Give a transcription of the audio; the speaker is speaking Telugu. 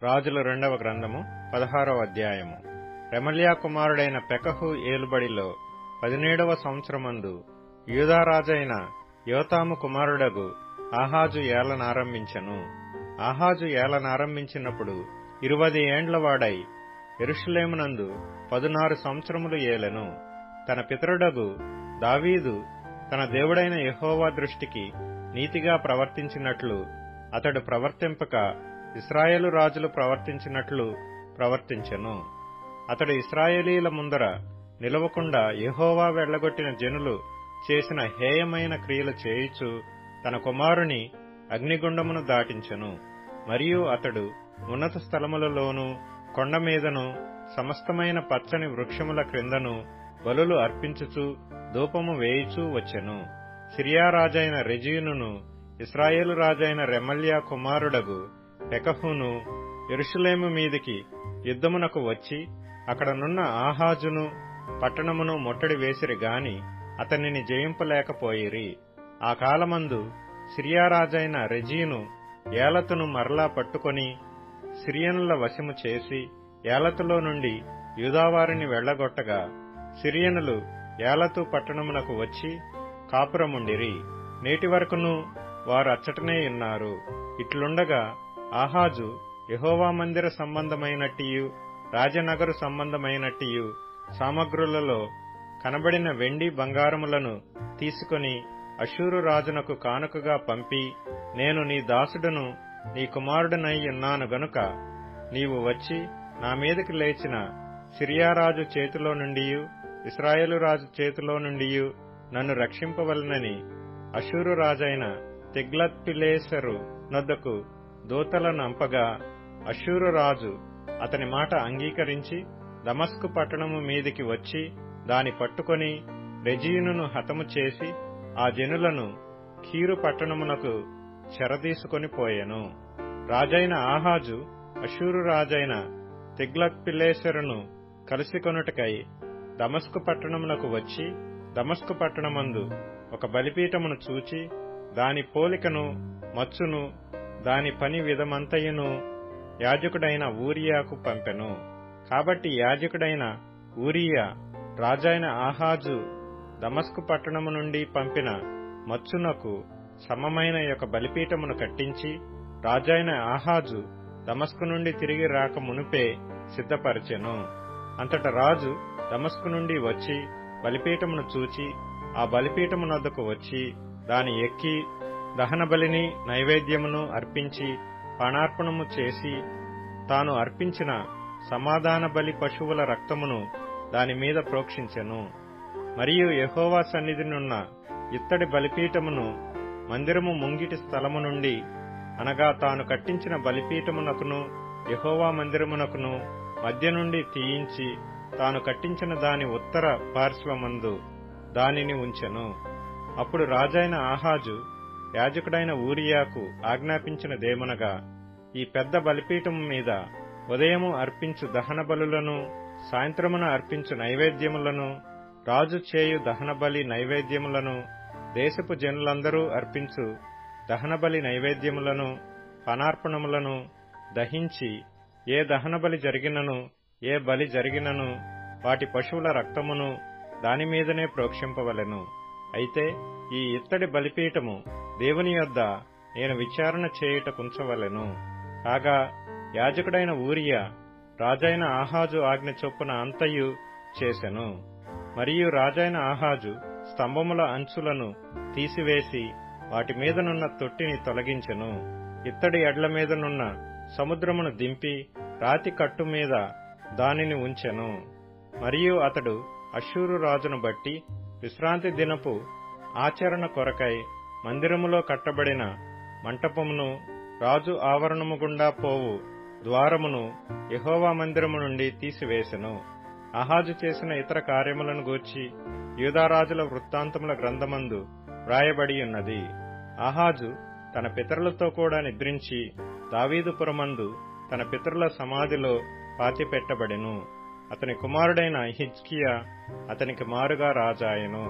రాజుల రెండవ గ్రంథము 16వ అధ్యాయము. రెమల్యా కుమారుడైన పెకహు ఏలుబడిలో 17వ సంవత్సరమందు యూదారాజైన యోతాము కుమారుడగు ఆహాజు ఏలనారంభించెను. ఆహాజు ఏలనారంభించినప్పుడు 20 ఏండ్ల వాడై యెరూషలేమునందు 16 సంవత్సరములు ఏలెను. తన పితరుడగు దావీదు తన దేవుడైన యెహోవా దృష్టికి నీతిగా ప్రవర్తించినట్లు అతడు ప్రవర్తింపక ఇశ్రాయేలు రాజులు ప్రవర్తించినట్లు ప్రవర్తించెను. అతడు ఇశ్రాయేలీల ముందర నిలవకుండా యెహోవా వెళ్లగొట్టిన జనులు చేసిన హేయమైన క్రియలు చేయుచు తన కుమారుని అగ్నిగుండమును దాటించెను. మరియు అతడు ఉన్నత స్థలములలోనూ కొండ మీదను సమస్తమైన పచ్చని వృక్షముల క్రిందను బలులు అర్పించుచు ధూపము వేయుచూ వచ్చెను. సిరియా రాజైన రెజీనును ఇశ్రాయేలు రాజైన రెమల్యా కుమారుడగు పెకహును యెరూషలేము మీదికి యుద్ధమునకు వచ్చి అక్కడనున్న ఆహాజును పట్టణమును ముట్టడి వేసిరి గాని అతనిని జయింపలేకపోయిరి. ఆ కాలమందు సిరియా రాజైన రెజీను ఏలతును మరలా పట్టుకొని సిరియనుల వశము చేసి ఏలతులో నుండి యూదావారిని వెళ్లగొట్టగా సిరియనులు ఏలతు పట్టణమునకు వచ్చి కాపురముండిరి. నేటి వరకును వారు అచ్చటనే ఉన్నారు. ఇట్లుండగా ఆహాజు యెహోవా మందిర సంబంధమైనట్టియు రాజనగరు సంబంధమైనట్టియు సామగ్రులలో కనబడిన వెండి బంగారములను తీసుకొని అష్షూరు రాజునకు కానుకగా పంపి, నేను నీ దాసుడును నీ కుమారుడనై ఉన్నాను గనుక నీవు వచ్చి నా మీదకి లేచిన సిరియారాజు చేతిలో నుండియు ఇశ్రాయేలు రాజు చేతిలో నుండియు నన్ను రక్షింపవలనని అష్షూరు రాజైన తిగ్లత్పిలేసరు నొద్దకు దూతలను అంపగా అష్షూరు రాజు అతని మాట అంగీకరించి దమస్కు పట్టణము మీదికి వచ్చి దాని పట్టుకొని రెజీనును హతము చేసి ఆ జనులను కీరు పట్టణమునకు చెరదీసుకొని పోయెను. రాజైన ఆహాజు అష్షూరు రాజైన తిగ్లత్పిలేసరును కలుసుకొనుటకై దమస్కు పట్టణమునకు వచ్చి దమస్కు పట్టణమందు ఒక బలిపీఠమును చూచి దాని పోలికను మచ్చును దాని పని విధమంతయును యాజకుడైన ఊరియాకు పంపెను. కాబట్టి యాజకుడైన ఊరియా రాజైన ఆహాజు దమస్కు పట్టణము నుండి పంపిన మచ్చునకు సమమైన యొక్క బలిపీఠమును కట్టించి రాజైన ఆహాజు దమస్కు నుండి తిరిగి రాక మునుపే సిద్ధపరచెను. అంతట రాజు దమస్కు నుండి వచ్చి బలిపీఠమును చూచి ఆ బలిపీఠమునొద్దకు వచ్చి దాని ఎక్కి దహన బలిని నైవేద్యమును అర్పించి పానార్పణము చేసి తాను అర్పించిన సమాధాన బలి పశువుల రక్తమును దాని మీద ప్రోక్షించెను. మరియు యెహోవా సన్నిధినున్న ఇత్తడి బలిపీఠమును మందిరము ముంగిటి స్థలము నుండి అనగా తాను కట్టించిన బలిపీఠమునకును యెహోవా మందిరమునకును మధ్య నుండి తీయించి తాను కట్టించిన దాని ఉత్తర పార్శ్వమందు దానిని ఉంచెను. అప్పుడు రాజైన ఆహాజు యాజకుడైన ఊరియాకు ఆజ్ఞాపించినదేమనగా, ఈ పెద్ద బలిపీఠము మీద ఉదయము అర్పించు దహన బలులను సాయంత్రమున అర్పించు నైవేద్యములను రాజు చేయు దహనబలి నైవేద్యములను దేశపు జనులందరూ అర్పించు దహనబలి నైవేద్యములను పానార్పణములను దహించి ఏ దహనబలి జరిగినను ఏ బలి జరిగినను వాటి పశువుల రక్తమును దానిమీదనే ప్రోక్షింపవలెను. అయితే ఈ ఇత్తడి బలిపీఠము దేవుని యొద్ద నేను విచారణ చేయుటకుంచవలెను. కాగా యాజకుడైన ఊరియా రాజైన ఆహాజు ఆజ్ఞ చొప్పున అంతయు చేసెను. మరియు రాజైన ఆహాజు స్తంభముల అంచులను తీసివేసి వాటి మీదనున్న తొట్టిని తొలగించెను. ఇత్తడి ఎడ్ల మీదనున్న సముద్రమును దింపి రాతి కట్టు మీద దానిని ఉంచెను. మరియు అతడు అష్షూరు రాజును బట్టి విశ్రాంతి దినపు ఆచరణ కొరకై మందిరములో కట్టబడిన మంటపమును రాజు ఆవరణము గుండా పోవు ద్వారమును యెహోవా మందిరము నుండి తీసివేసెను. ఆహాజు చేసిన ఇతర కార్యములను గూర్చి యూదారాజుల వృత్తాంతముల గ్రంథమందు వ్రాయబడి ఉన్నది. ఆహాజు తన పితరులతో కూడా నిద్రించి దావీదుపురమందు తన పితరుల సమాధిలో పాతిపెట్టబడెను. అతని కుమారుడైన హిజ్కియా అతనికి మారుగా రాజాయెను.